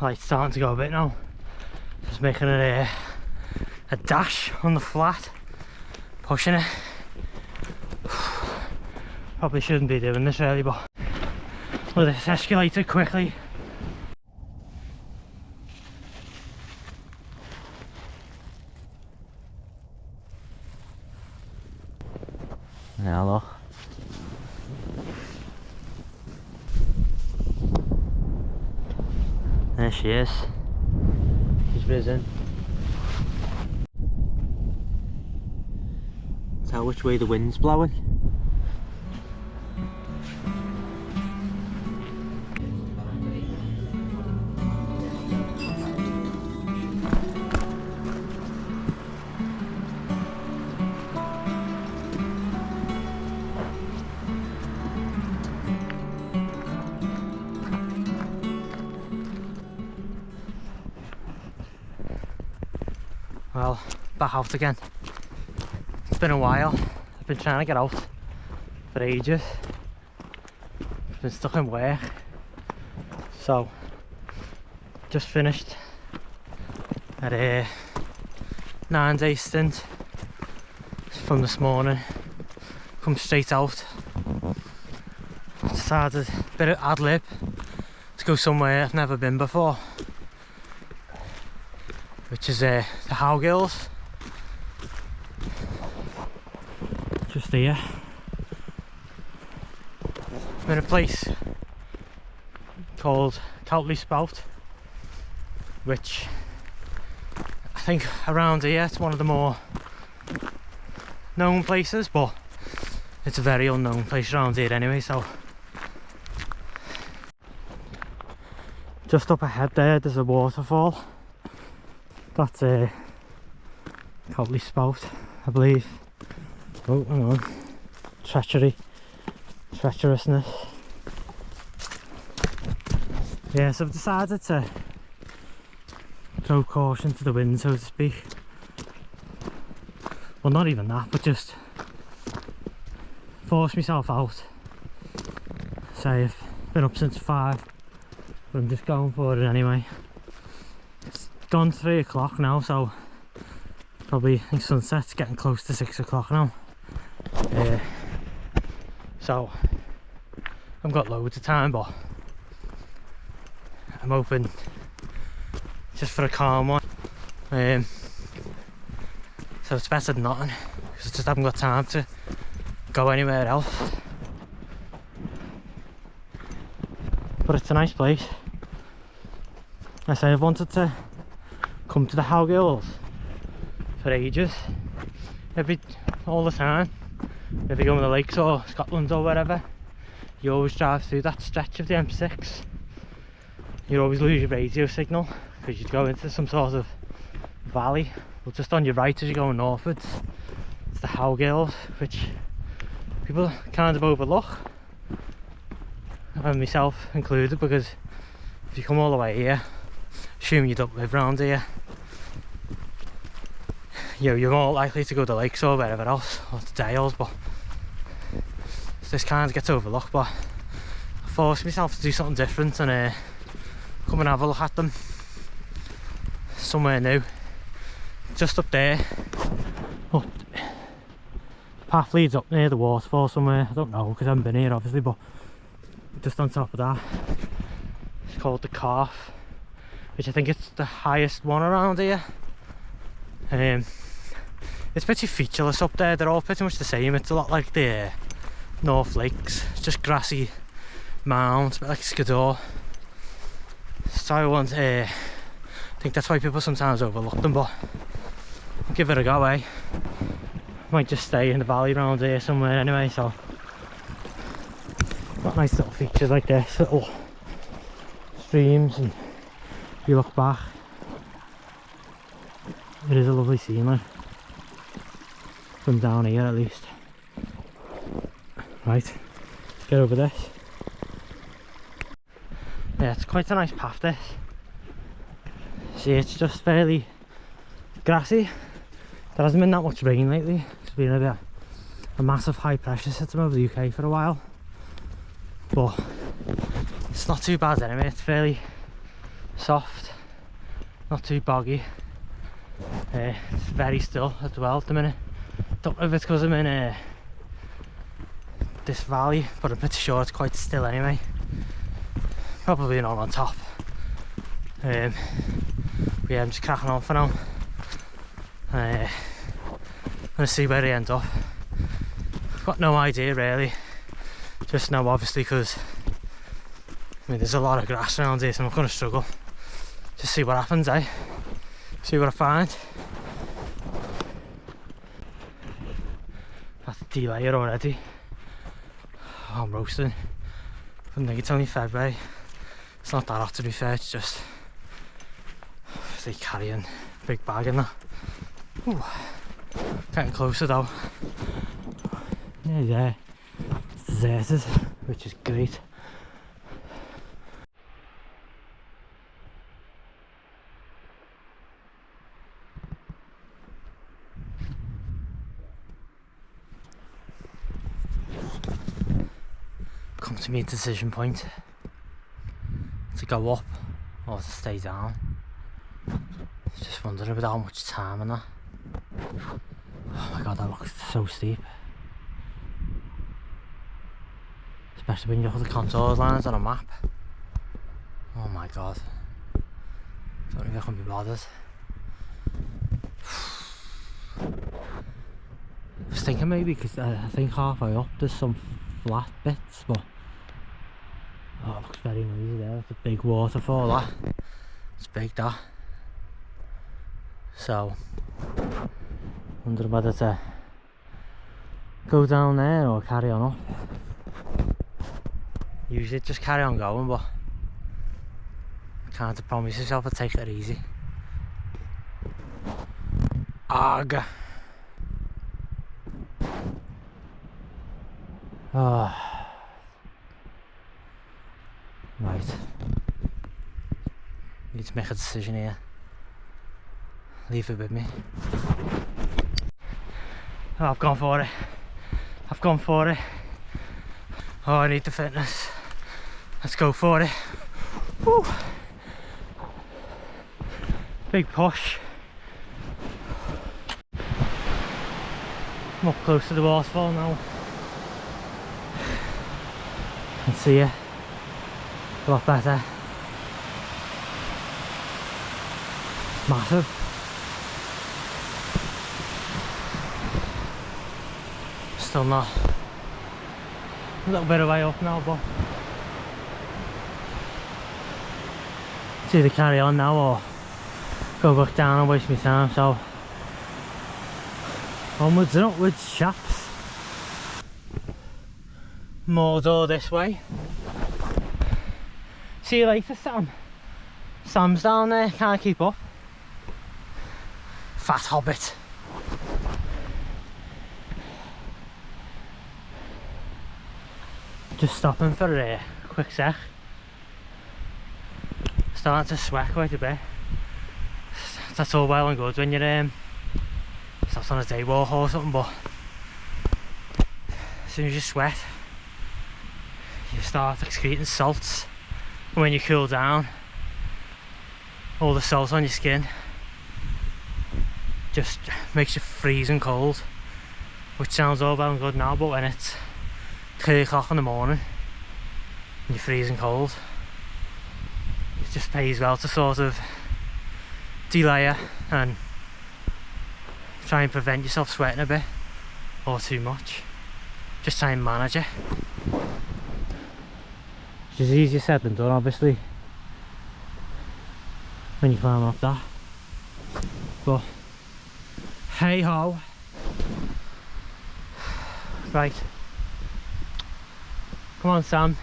Light's starting to go a bit now. Just making a dash on the flat, pushing it. Probably shouldn't be doing this really, but well, this escalated quickly. Yeah, look. There she is. She's risen. Tell which way the wind's blowing. Well, back out again. It's been a while. I've been trying to get out for ages. I've been stuck in work. So, just finished at a 9-day stint from this morning. Come straight out. Decided a bit of ad lib to go somewhere I've never been before, which is the Howgills. Just here. I'm in a place called Coutley Spout, which I think around here it's one of the more known places, but it's a very unknown place around here anyway. So just up ahead there's a waterfall. That's a Coutley Spout, I believe. Oh, hang on. Treacherousness. Yeah, so I've decided to throw caution to the wind, so to speak. Well, not even that, but just force myself out. Say I've been up since 5, but I'm just going for it anyway. It's gone 3 o'clock now, so probably I think sunset's getting close to 6 o'clock now. So I've got loads of time, but I'm hoping just for a calm one. So it's better than nothing, because I just haven't got time to go anywhere else. But it's a nice place. I say I've wanted to come to the Howgills for ages, all the time. If you go on the lakes or Scotland or wherever, you always drive through that stretch of the M6. You always lose your radio signal because you'd go into some sort of valley. Well, just on your right as you're going northwards, it's the Howgills, which people kind of overlook, and myself included, because if you come all the way here, assume you don't live around here, you're more likely to go to the lakes or wherever else, or to Dales, but this kind of gets overlooked. But I forced myself to do something different and come and have a look at them somewhere new. Just up there, the path leads up near the waterfall somewhere. I don't know because I haven't been here obviously, but just on top of that, it's called the Calf, which I think it's the highest one around here. It's pretty featureless up there. They're all pretty much the same. It's a lot like the North Lakes. It's just grassy mounds, a bit like Skiddaw. So I think that's why people sometimes overlook them, but I'll give it a go, eh? Might just stay in the valley around here somewhere anyway. So got nice little features like this, little streams, and if you look back, it is a lovely scene, like, from down here at least. Right, let's get over this. Yeah, it's quite a nice path, this. See, it's just fairly grassy. There hasn't been that much rain lately. It's been a massive high pressure system over the UK for a while, but it's not too bad anyway. It's fairly soft, not too boggy. It's very still as well at the minute. Don't know if it's because I'm in this valley, but I'm pretty sure it's quite still anyway. Probably not on top. But yeah, I'm just cracking on for now. I'm gonna see where they end up. I've got no idea really. Just now, obviously, because I mean there's a lot of grass around here, so I'm not gonna struggle. Just see what happens, eh? See what I find. That's a delayer already. Oh, I'm roasting. I think it's only February. It's not that hot to be fair, it's just they carrying a big bag in that. Ooh. Getting closer though. Yeah, it's deserted, which is great. Come to me a decision point to go up or to stay down. Just wondering about how much time and that. Oh my god, that looks so steep. Especially when you look at the contour lines on a map. Oh my god. Don't know if I can be bothered. I was thinking maybe because I think halfway up there's some flat bits, but oh, it looks very noisy there. It's a big waterfall, that. It's big, that. So, wondering whether to go down there or carry on up. Usually just carry on going, but I can't promise yourself to take it easy. Arg. Oh. Right. Need to make a decision here. Leave it with me. Oh, I've gone for it. I've gone for it. Oh, I need the fitness. Let's go for it. Woo. Big push. I'm up close to the waterfall now. I can see it a lot better. It's massive. Still not. A little bit of way up now, but it's either carry on now or go back down and waste my time. So onwards and upwards, chaps. More door this way. See you later, Sam. Sam's down there, can't keep up. Fat hobbit. Just stopping for a quick sec. Starting to sweat quite a bit. That's all well and good when you're stopped on a day walk or something, but as soon as you sweat, you start excreting salts. And when you cool down, all the salt on your skin just makes you freezing cold, which sounds all well and good now, but when it's 3 o'clock in the morning and you're freezing cold, it just pays well to sort of delayer and try and prevent yourself sweating a bit or too much. Just try and manage it. Which is easier said than done, obviously, when you climb up that, but hey ho. Right, come on Sam.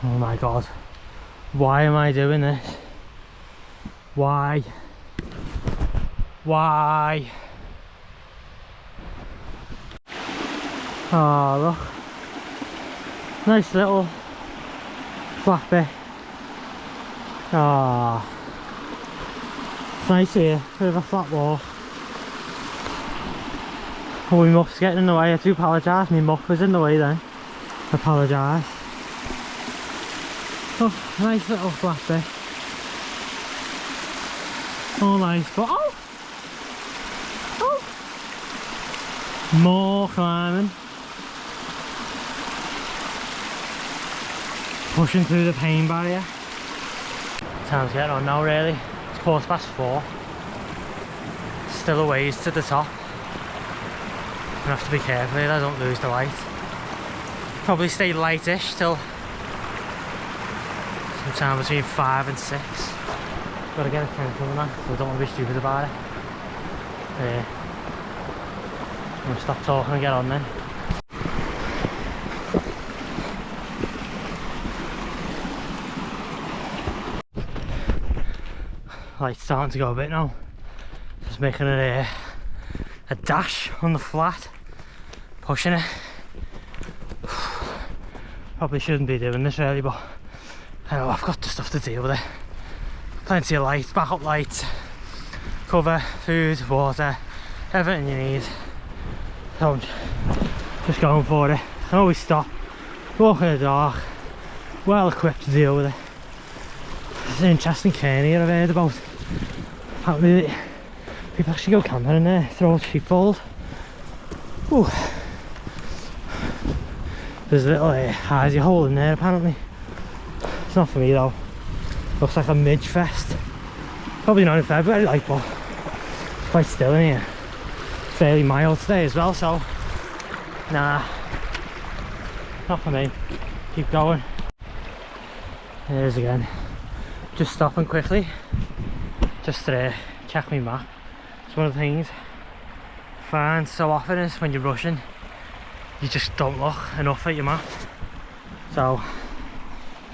Oh my god, why am I doing this? Why? Why? Oh look, nice little flat bit. Ah, It's nice here, bit of a flat walk. Oh, my muff's getting in the way, I do apologise, my muff was in the way then. I apologise. Oh, nice little flat bit. Oh nice, but oh! More climbing. Pushing through the pain barrier. Time's getting on now really. It's 4:15. Still a ways to the top. I have to be careful here, I don't lose the light. Probably stay lightish till sometime between 5 and 6. Gotta get a temper on that, so I don't want to be stupid about it. I'm gonna stop talking and get on then. Light's starting to go a bit now. Just making it a dash on the flat. Pushing it. Probably shouldn't be doing this really, but I know I've got the stuff to deal with it. Plenty of lights, backup lights, cover, food, water, everything you need. So I'm just going for it. I can always stop, walk in the dark, well equipped to deal with it. There's an interesting cairn here I've heard about. Apparently people actually go camping in there, throw old sheepfold. Ooh. There's a little hidey hole in there apparently. It's not for me though. Looks like a midge fest. Probably not in February like, but it's quite still in here. Fairly mild today as well, so nah, not for me. Keep going. There it is again. Just stopping quickly, just to check my map. It's one of the things I find so often is when you're rushing, you just don't look enough at your map. So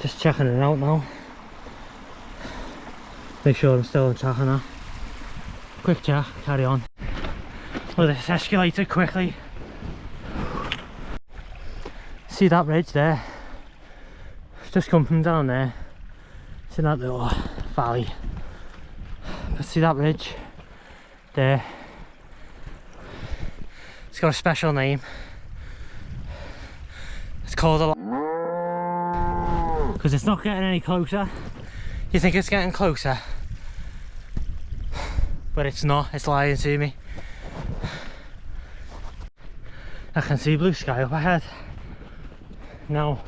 just checking it out now. Make sure I'm still on track on that. Quick check, carry on. Well, this escalated quickly. See that ridge there? It's just come from down there. It's in that little valley. But see that ridge there? It's got a special name. It's called a... because it's not getting any closer. You think it's getting closer, but it's not. It's lying to me. I can see blue sky up ahead. Now,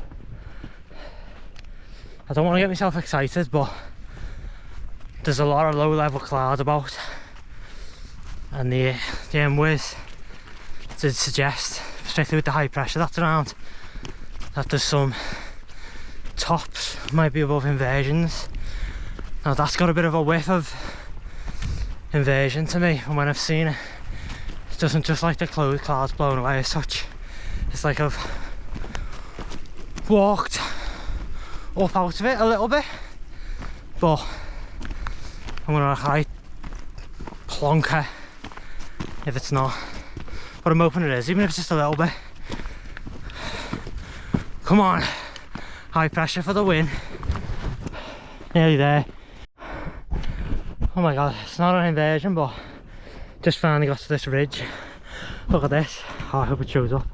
I don't want to get myself excited, but there's a lot of low level cloud about, and the MWIS did suggest, especially with the high pressure that's around, that there's some tops might be above inversions. Now that's got a bit of a whiff of inversion to me, and when I've seen it, it doesn't just like the clouds blown away as such. It's like I've walked up out of it a little bit, but I'm gonna high plonker if it's not. But I'm hoping it is, even if it's just a little bit. Come on, high pressure for the win. Nearly there. Oh my god, it's not an inversion, but just finally got to this ridge. Look at this. Oh, I hope it shows up.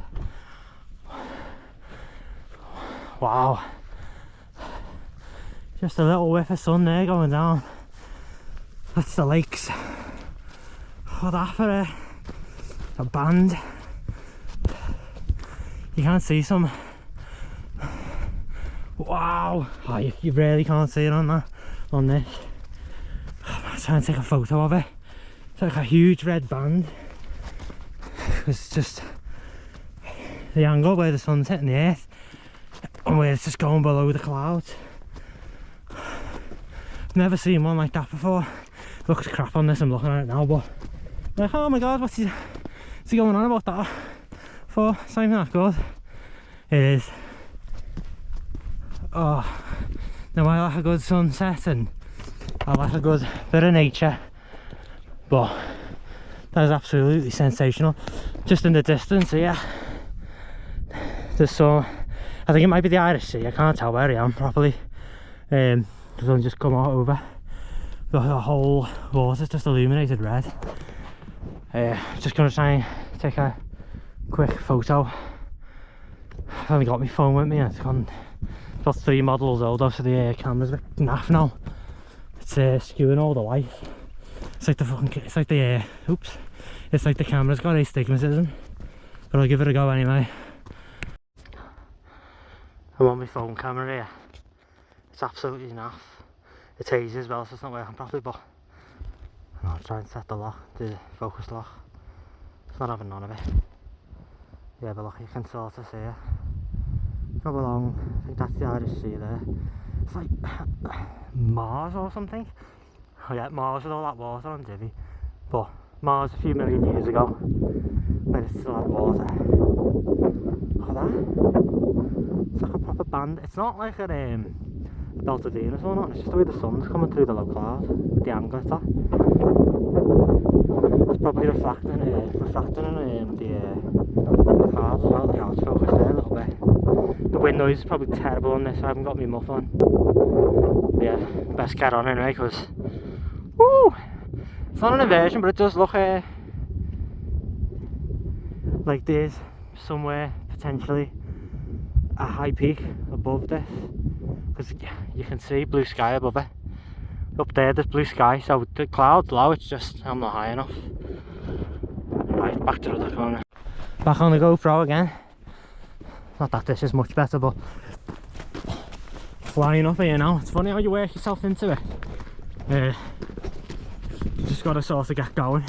Wow. Just a little whiff of sun there going down. That's the lakes. Oh, that for a band. You can't see some. Wow. Oh, you really can't see it on that, on this. I'm trying to take a photo of it. It's like a huge red band. It's just the angle where the sun's hitting the earth and where it's just going below the clouds. I've never seen one like that before. It looks crap on this, I'm looking at it now, but like, oh my god, what's he going on about that for? It's not even that good. It is. Oh, now I like a good sunset and I like a good bit of nature, but that is absolutely sensational. Just in the distance here, there's some, I think it might be the Irish Sea, I can't tell where I am properly, because I've just come out over, the whole water's just illuminated red. Just gonna try and take a quick photo. I've only got my phone with me and it's got 3 models old, so the camera's a bit naff now. It's skewing all the light. It's like the fucking, it's like the oops, it's like the camera's got astigmatism, but I'll give it a go anyway. I'm on my phone camera here. It's absolutely naff. It's hazy as well, so it's not working properly, but I'll try and set the lock, the focus lock. It's not having none of it. Yeah, but look, you can sort of see it. Go along, I think that's the Irish Sea there. It's like Mars or something. Oh yeah, Mars with all that water on Divvy. But Mars a few million years ago, when it still had water. Look at that. It's like a proper band. It's not like a belt of Venus or not, it's just the way the sun's coming through the low cloud, with the angle it's at. It's probably refracting in the clouds as well, the clouds focused there a little bit. The wind noise is probably terrible on this, I haven't got my muff on. But yeah, best get on anyway, because woo! It's not an inversion, but it does look like there's somewhere potentially a high peak above this, because you can see blue sky above it. Up there there's blue sky, so the clouds low, it's just I'm not high enough. Right, back to the other corner. Back on the GoPro again. Not that this is much better, but flying up here now. It's funny how you work yourself into it. You just got to sort of get going.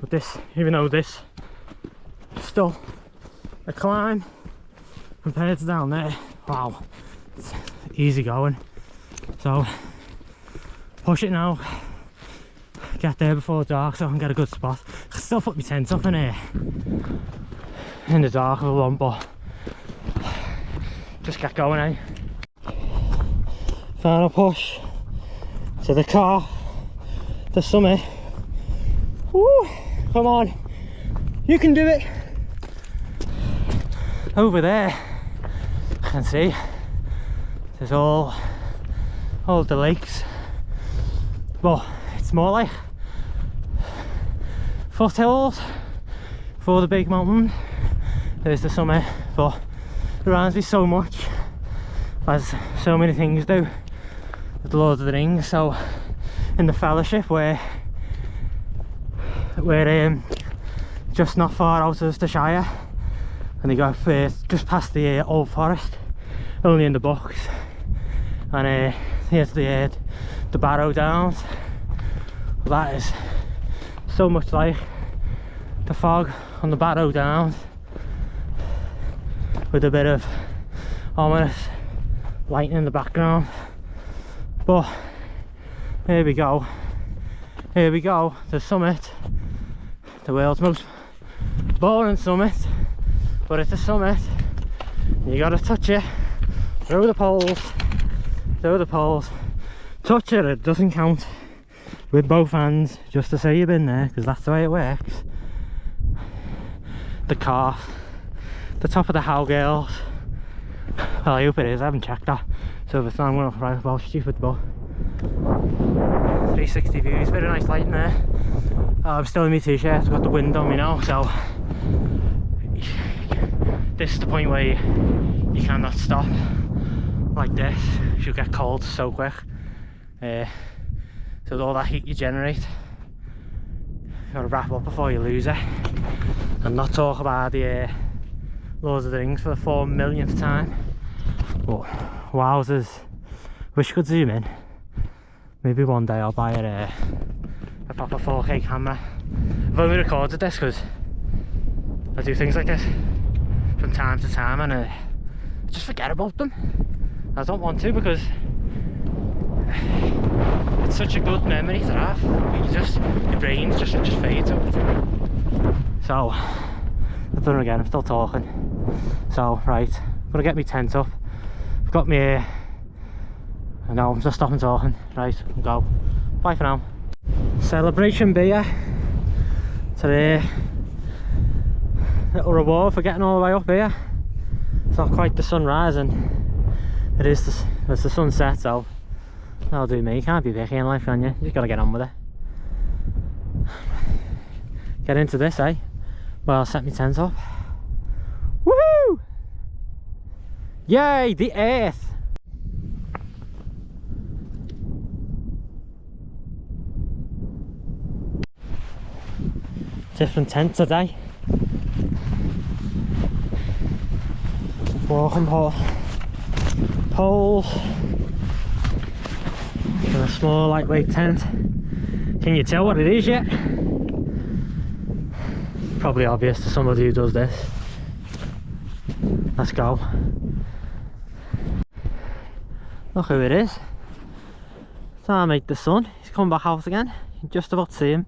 But this, even though this is still a climb compared to down there, wow, it's easy going. So push it now, get there before dark so I can get a good spot. I can still put my tent up in here in the dark if I want, but just get going, eh? Final push to the car, the summit. Woo! Come on, you can do it. Over there I can see there's all the lakes, but it's more like foothills for the big mountain. There's the summit, but it reminds me so much, as so many things do, with the Lord of the Rings. So in the Fellowship, where just not far out of the Shire, and they go just past the Old Forest, only in the books, and here's the Barrow Downs. Well, that is so much like the fog on the Barrow Downs, with a bit of ominous lighting in the background. But here we go, the summit, the world's most boring summit, but it's a summit. You gotta touch it through the poles, touch it, it doesn't count, with both hands, just to say you've been there, because that's the way it works. The calf, the top of the Howgills. Well, I hope it is, I haven't checked that, so if it's not, I'm going to write well stupid, but 360 views, bit of nice light in there. I'm still in my t-shirt, I've got the wind on me now, so this is the point where you cannot stop like this. You'll get cold so quick. So all that heat you generate, you gotta wrap up before you lose it. And not talk about the Lord of the Rings for the 4 millionth time. But wowzers, wish you could zoom in. Maybe one day I'll buy a proper 4K camera. I've only recorded this because I do things like this from time to time, and I just forget about them. I don't want to, because it's such a good memory to have. Your brain just fades over time. So I've done it again, I'm still talking. So right, I'm gonna get my tent up. I've got me I know, I'm just stopping talking. Right, I'll go. Bye for now. Celebration beer today. Little reward for getting all the way up here. It's not quite the sun rising, it is it's the sunset, so That'll do me. You can't be picky in life, can you? You just gotta get on with it. Get into this, eh? Well, I'll set my tent up. Woohoo! Yay, the earth! Different tent today. Walking poles. And a small lightweight tent. Can you tell what it is yet? Probably obvious to somebody who does this. Let's go. Look who it is. It's our mate the sun. He's come back out again. You can just about see him.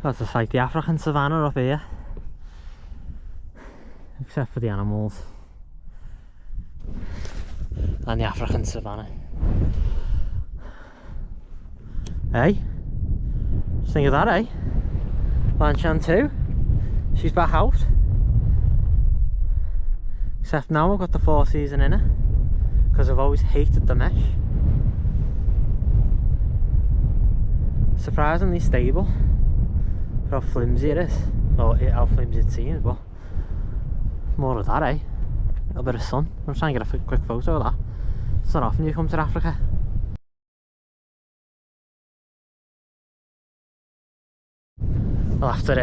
That's just like the African savannah up here. Except for the animals. And the African savannah. Hey? Just think of that, eh? Lanshan too. She's back out. Except now I've got the 4 season in her. Because I've always hated the mesh. Surprisingly stable. For how flimsy it is. Or how flimsy it seems, but more of that, eh? A little bit of sun. I'm trying to get a quick photo of that. It's not often you come to Africa. I'll have to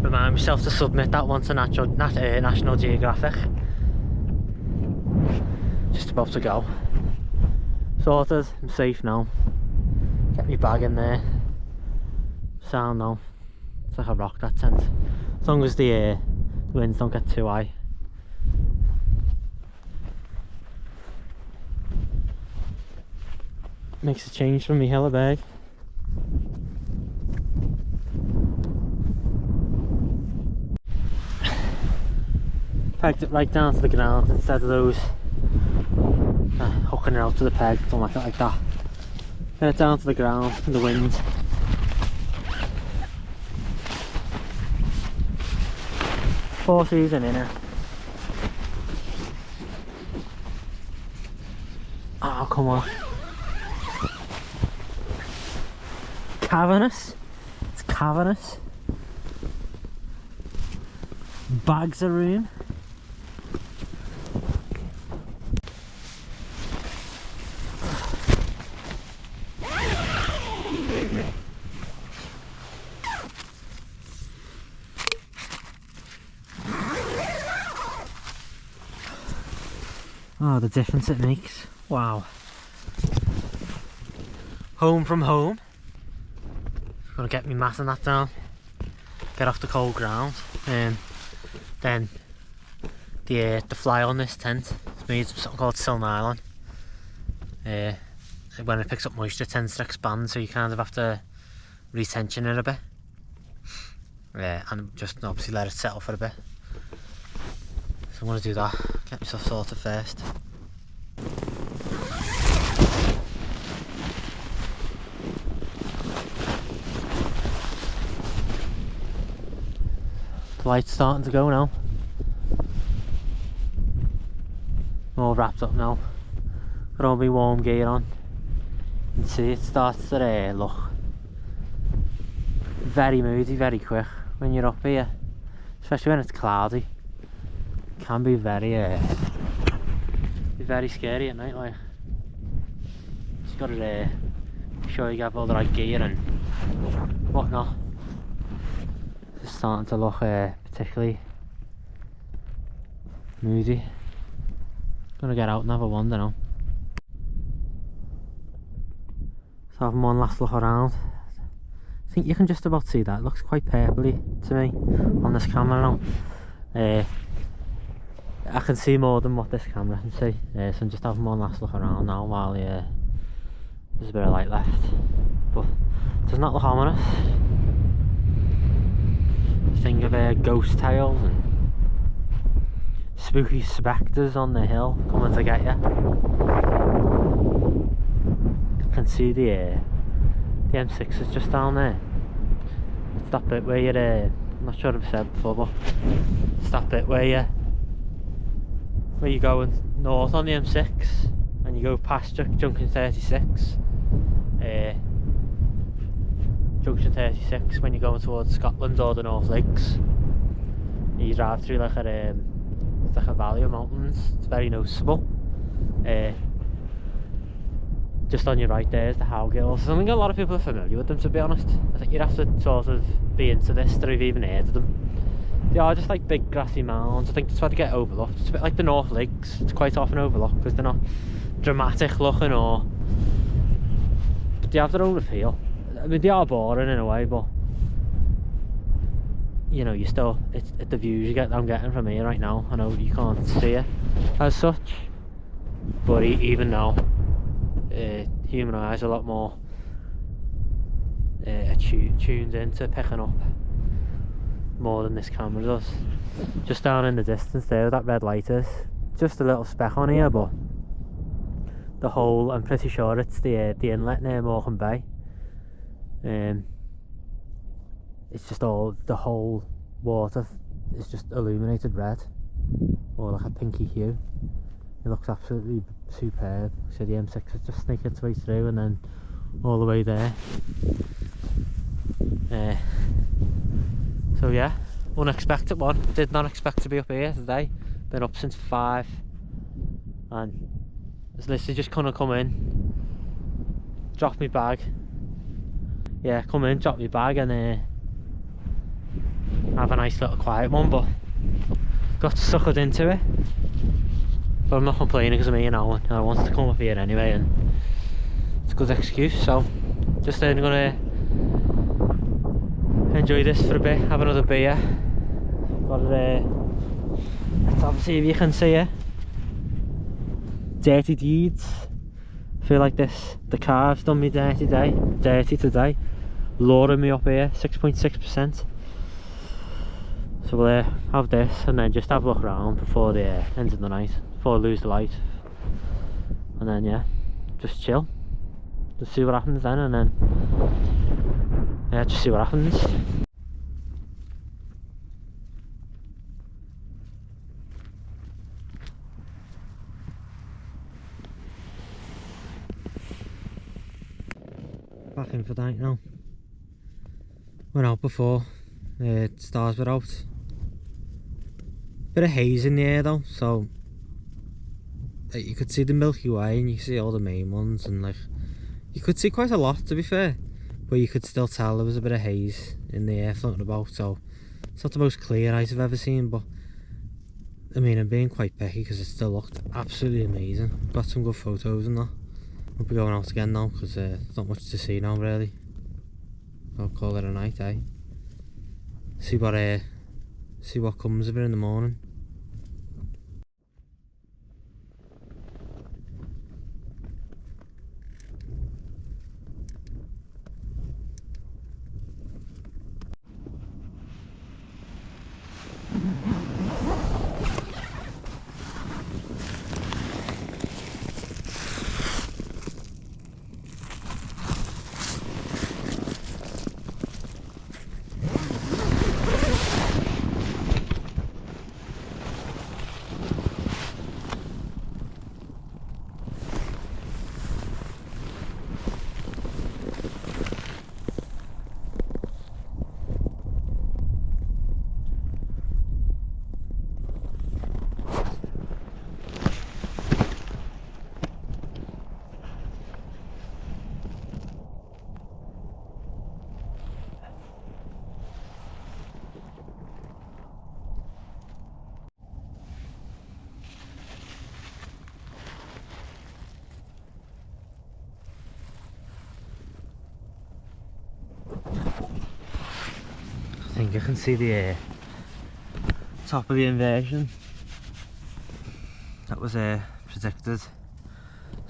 remind myself to submit that one to National Geographic. Just about to go. Sorted, I'm safe now. Get my bag in there. Sound now. It's like a rock, that tent. As long as the winds don't get too high. Makes a change from me Hilleberg. Pegged it right down to the ground instead of those hooking it out to the peg. Don't like it like that. Get it down to the ground in the wind. Four season in it. Oh, come on. Cavernous. It's cavernous. Bags of room. Oh, the difference it makes. Wow. Home from home. Gonna get me mat and that down. Get off the cold ground. And then the fly on this tent is made of something called sil nylon. When it picks up moisture it tends to expand, so you kind of have to retension it a bit. And just obviously let it settle for a bit. So I'm going to do that, get myself sorted first. The light's starting to go now. I'm all wrapped up now. Got all my warm gear on. You can see it starts to look very moody very quick when you're up here. Especially when it's cloudy. It can be very scary at night, like. Just gotta make sure you have all the right gear and whatnot. It's starting to look particularly moody. Gonna get out and have a wander now. So have one last look around. I think you can just about see that. It looks quite purpley to me on this camera now. I can see more than what this camera can see. So I'm just having one last look around now while there's a bit of light left. But it does not look ominous. Think of ghost tales and spooky spectres on the hill coming to get you. You can see the M6 is just down there. It's that bit where you're, I'm not sure if I've said before, but it's that bit where you're going north on the M6 and you go past junction 36. Junction 36 when you're going towards Scotland or the North Lakes. You drive through like it's like a valley of mountains. It's very noticeable. Just on your right there is the Howgills. I think a lot of people are familiar with them, to be honest. I think you'd have to sort of be into this to have even heard of them. They are just like big grassy mounds. I think that's why they get overlooked. It's a bit like the North Lakes. It's quite often overlooked because they're not dramatic looking, but they have their own appeal. I mean, they are boring in a way, but you know, it's the views you get that I'm getting from here right now. I know you can't see it as such, but even now, human eyes are a lot more tuned into picking up more than this camera does. Just down in the distance there, that red light is just a little speck on here, but the whole, I'm pretty sure it's the inlet near Morecambe Bay. It's just all, the whole water is just illuminated red, or like a pinky hue. It looks absolutely superb. So the M6 is just sneaking its way through and then all the way there. So yeah, unexpected one. Did not expect to be up here today. Been up since 5 and it's literally just gonna come in, drop my bag. Yeah, come in, drop my bag and have a nice little quiet one, but got suckered into it. But I'm not complaining because I'm here now and I wanted to come up here anyway, and it's a good excuse. So just then I'm gonna enjoy this for a bit, have another beer. Got it, let's have a see if you can see it. Dirty deeds. I feel like the car's done me dirty today. Luring me up here, 6.6%. So we'll have this and then just have a look around before the end of the night, before I lose the light. And then yeah, just chill. Just see what happens then, and then yeah, just see what happens. Back in for the night now. Went out before, stars were out. Bit of haze in the air though, so you could see the Milky Way and you could see all the main ones, and like you could see quite a lot, to be fair, but you could still tell there was a bit of haze in the air floating about. So it's not the most clear night I've ever seen, but I mean, I'm being quite picky because it still looked absolutely amazing. Got some good photos and that. We'll be going out again now because there's not much to see now really. I'll call it a night, eh? See what comes of it in the morning. I think you can see the top of the inversion that was predicted, so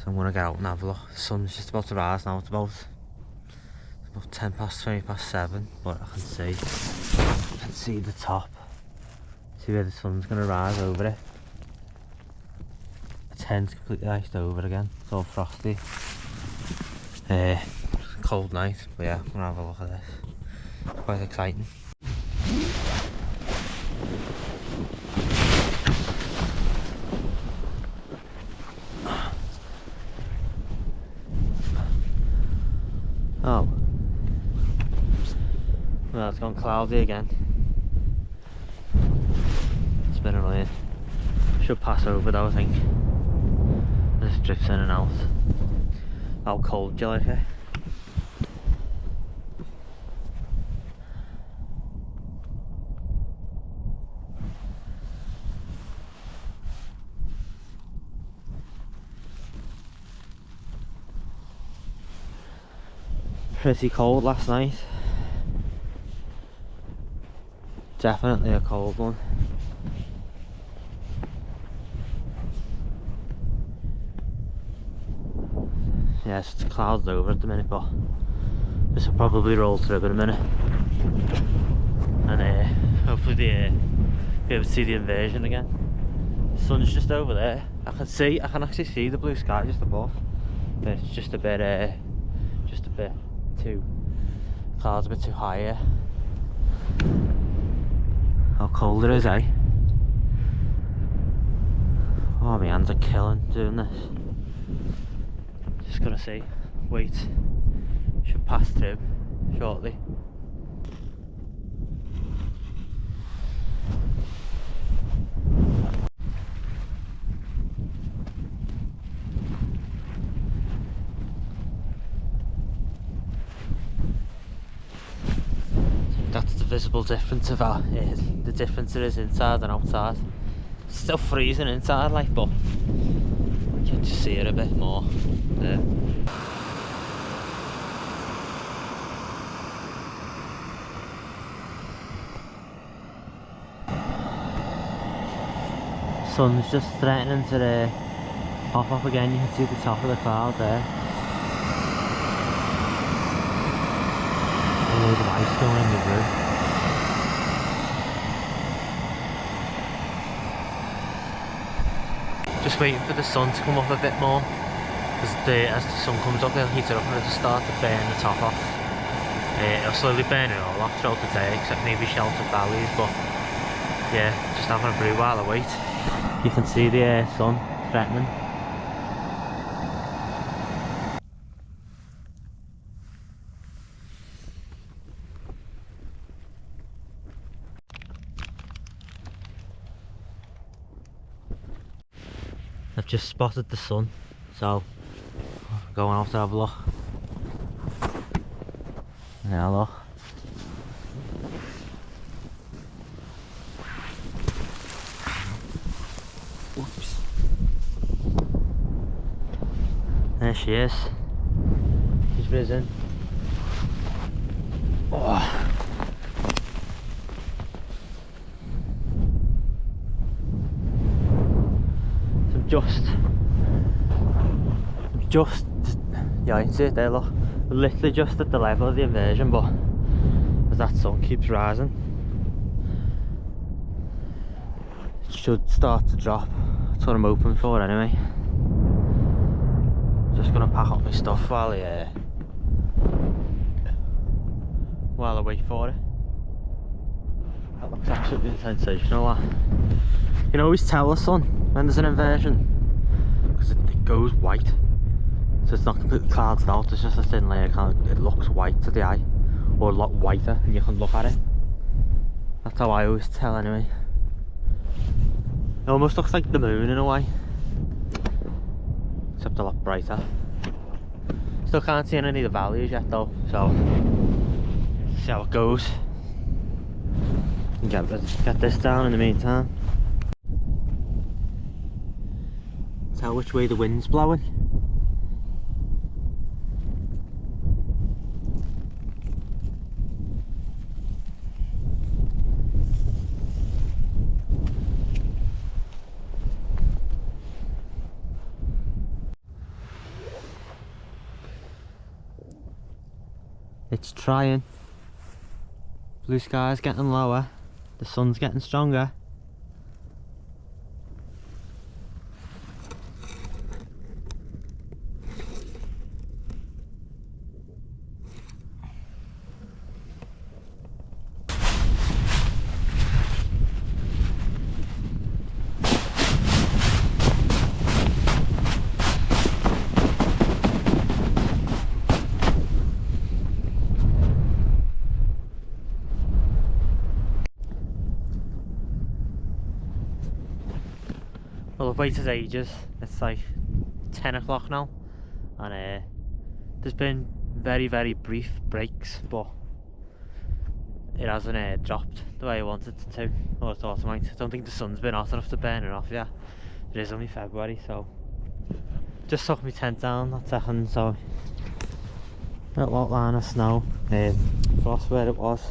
I'm going to get out and have a look. The sun's just about to rise now. It's about 10 past 20 past 7, but I can see the top, see where the sun's going to rise over it. The tent's completely iced over again, it's all frosty. Cold night, but yeah, I'm going to have a look at this. It's quite exciting. Oh. Well, it's gone cloudy again. It's been annoying. Should pass over though, I think. Just drifts in and out. How cold do you like it? Pretty cold last night. Definitely a cold one. Yes, it's clouded over at the minute, but this will probably roll through in a minute. And hopefully be able to see the invasion again. The sun's just over there. I can actually see the blue sky just above. But it's just a bit too, clouds a bit too high here. How cold it is, eh? Oh, my hands are killing doing this. Just gonna see. Wait. Should pass through shortly. That's the visible difference of the difference there is inside and outside. It's still freezing inside, like, but you can just see it a bit more there. Sun's just threatening to pop up again. You can see the top of the cloud there. A load of ice going in the room. Just waiting for the sun to come up a bit more, because as the sun comes up it'll heat it up and it'll start to burn the top off. It'll slowly burn it all off throughout the day, except maybe sheltered valleys, but yeah, just having a brew while I wait. You can see the sun threatening. I've just spotted the sun, so I'm going out to have a look. Yeah, look. Whoops. There she is. She's risen. Oh. Just, yeah, you can see it there, look. We're literally just at the level of the invasion, but as that sun keeps rising, it should start to drop. That's what I'm hoping for anyway. Just gonna pack up my stuff while I wait for it. That looks absolutely sensational, that. You can always tell the sun when there's an invasion, because it goes white. So it's not completely clouded out, it's just a thin layer, it looks white to the eye, or a lot whiter, and you can look at it. That's how I always tell anyway. It almost looks like the moon in a way, except a lot brighter. Still can't see any of the valleys yet though, so see how it goes. And get this down in the meantime. Tell which way the wind's blowing. It's trying. Blue sky's getting lower, the sun's getting stronger. I've waited ages. It's like 10 o'clock now, and there's been very brief breaks, but it hasn't dropped the way I wanted it to, or I thought it might. I don't think the sun's been hot enough to burn it off yet. It is only February, so just took my tent down that second, so little outline of snow. Frost where it was.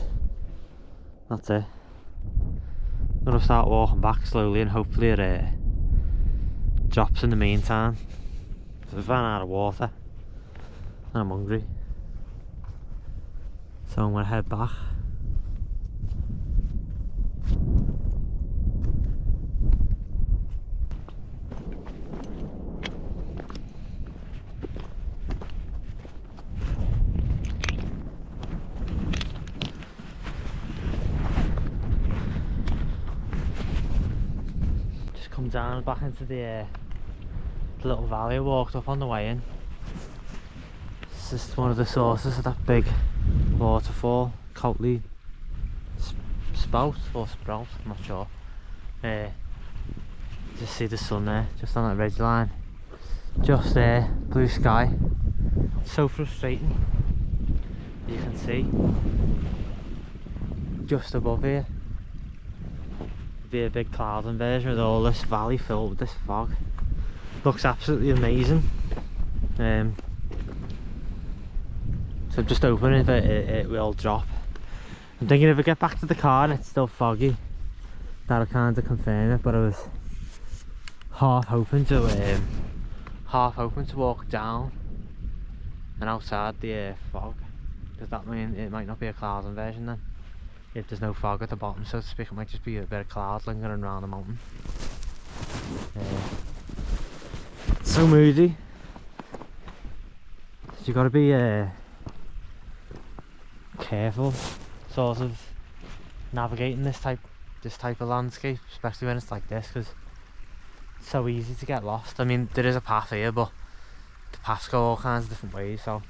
That's it. I'm gonna start walking back slowly and hopefully it drops in the meantime. I've run out of water and I'm hungry, so I'm gonna head back. Come down back into the little valley I walked up on the way in. It's just one of the sources of that big waterfall, Coatley Spout or Sprout, I'm not sure. Just see the sun there, just on that ridge line. Just there, blue sky. So frustrating. You can see just above here be a big cloud inversion with all this valley filled with this fog. Looks absolutely amazing. So I'm just hoping if it will drop. I'm thinking if I get back to the car and it's still foggy, that'll kind of confirm it, but I was half hoping to walk down and outside the fog, because that means it might not be a cloud inversion then. If there's no fog at the bottom, so to speak, it might just be a bit of cloud lingering around the mountain. It's so moody. So you got to be careful, sort of navigating this type of landscape, especially when it's like this, because it's so easy to get lost. I mean, there is a path here, but the paths go all kinds of different ways, so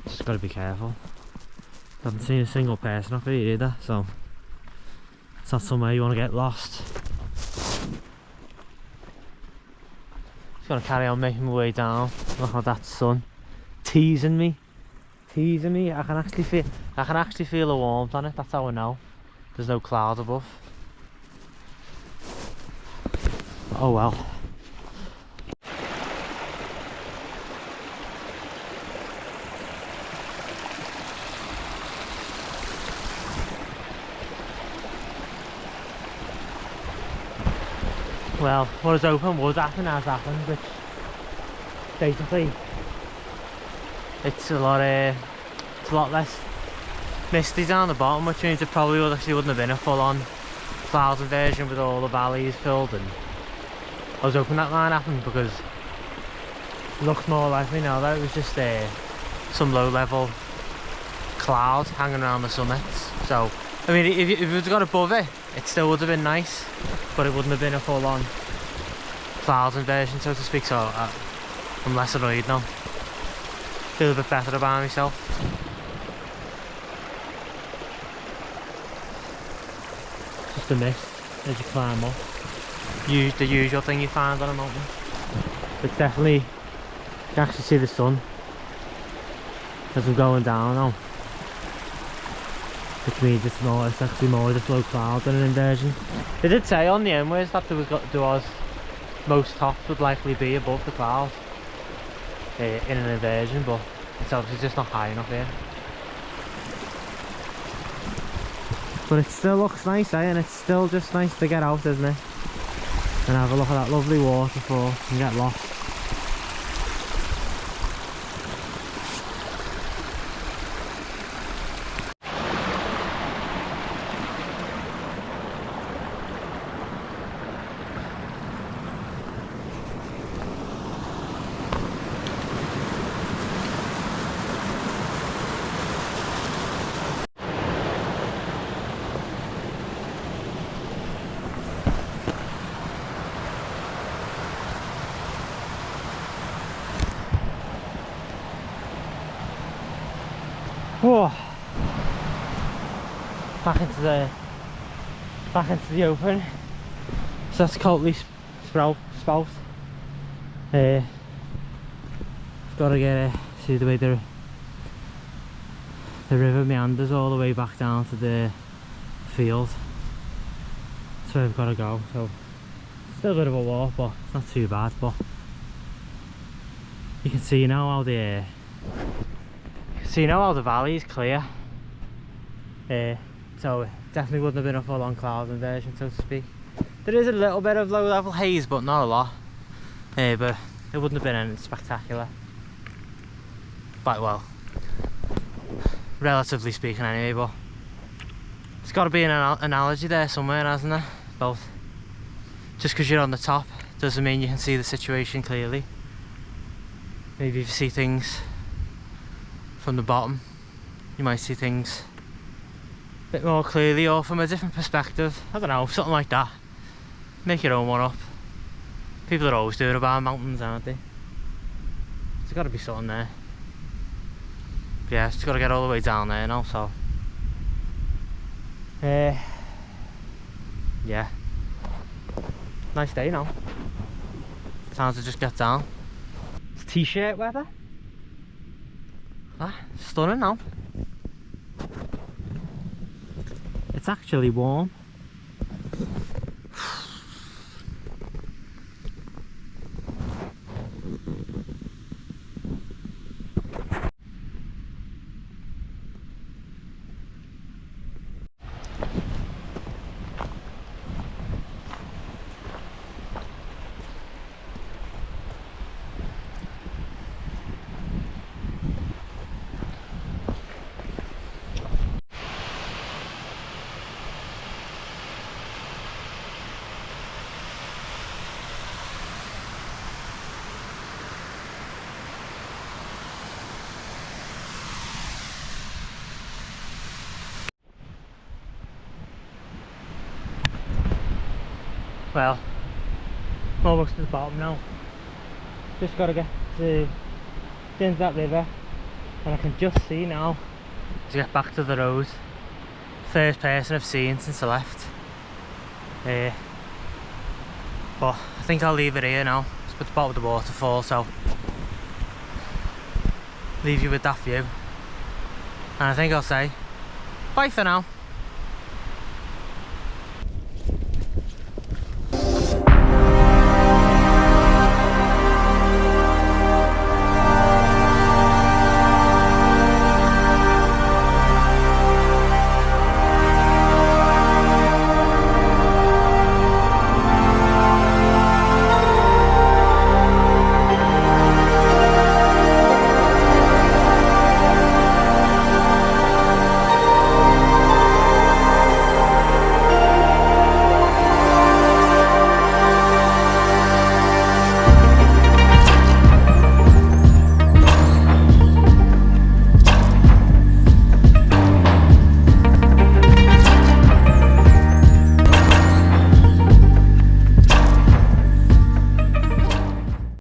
just got to be careful. I haven't seen a single person up here either, so it's not somewhere you want to get lost. Just gonna carry on making my way down. Look at that sun teasing me. I can actually feel the warmth on it. That's how I know there's no cloud above. Oh well. Well, what was hoping would happen has happened, which basically it's a lot less misty down the bottom, which means it probably wouldn't have been a full-on cloud inversion with all the valleys filled. And I was hoping that might happen because it looks more likely now that it was just some low-level cloud hanging around the summits. So I mean, if it had got above it, it still would have been nice, but it wouldn't have been a full-on cloud inversion, so to speak. So I'm less annoyed now. Feel a bit better about myself. Just a mist as you climb up. The usual thing you find on a mountain. But definitely, you can actually see the sun as I'm going down now. Which means it's actually more just low cloud than an inversion. They did say on the inwards that there was most tops would likely be above the clouds in an inversion, but it's obviously just not high enough here. But it still looks nice, and it's still just nice to get out, isn't it? And have a look at that lovely waterfall and get lost. Whoa. Back into the open. So that's Coatley Spout. Got to get see the way the river meanders all the way back down to the field. So we've got to go. So still a bit of a walk, but it's not too bad. But you can see now how the valley is clear. So it definitely wouldn't have been a full-on cloud inversion, so to speak. There is a little bit of low-level haze, but not a lot. But it wouldn't have been anything spectacular. But well, relatively speaking anyway. But there's got to be an analogy there somewhere, hasn't there? Both. Just because you're on the top doesn't mean you can see the situation clearly. Maybe if you see things from the bottom, you might see things a bit more clearly, or from a different perspective. I don't know, something like that. Make your own one up. People are always doing about mountains, aren't they? There's got to be something there. But yeah, it's got to get all the way down there now, so yeah, nice day now. Time to just get down. It's t-shirt weather. Ah, stunning now. It's actually warm. Well, I'm almost to the bottom now. Just got to get to the end of that river, and I can just see now to get back to the road. First person I've seen since I left. But I think I'll leave it here now. It's at the bottom of the waterfall, so leave you with that view. And I think I'll say bye for now.